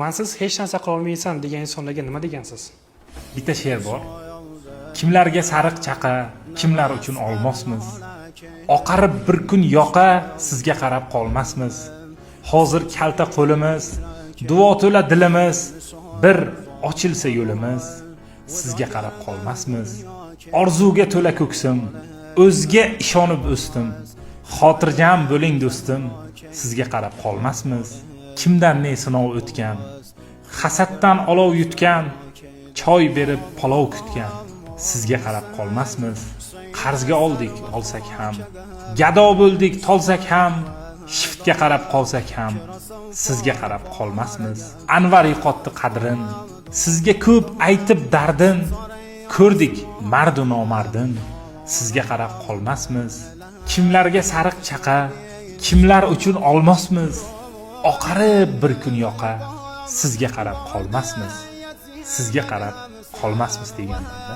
Mansiz hech narsa qila olmaysan degan insonlarga nima degansiz? Bitta she'r bor. Kimlarga sariq chaqa, kimlar uchun olmosmiz. Oqarib bir kun yoqa, sizga qarab qolmasmiz. Hozir kalta qo'limiz, duo to'la dilimiz, bir ochilsa yo'limiz, sizga qarab qolmasmiz. Orzuga to'la ko'ksim, o'zga ishonib o'sdim. Xotirjam bo'ling do'stim, sizga qarab qolmasmiz. Kimdan ne sinov o'tgan, hasaddan olov yutgan, choy berib palov kutgan, sizga qarab qolmasmiz. Qarzga olsak ham, gado bo'ldik tolsak ham, shiftga qarab qolsak ham, sizga qarab qolmasmiz. Anvar yo'qotdi qadrin, sizga ko'p aytib dardin, ko'rdik mardu nomardin, sizga qarab qolmasmiz. Kimlarga sariq chaqa, kimlar uchun olmosmiz. Oqarib bir kun yoqa, sizga qarab qolmasmiz. Sizga qarab qolmasmiz degandim-da.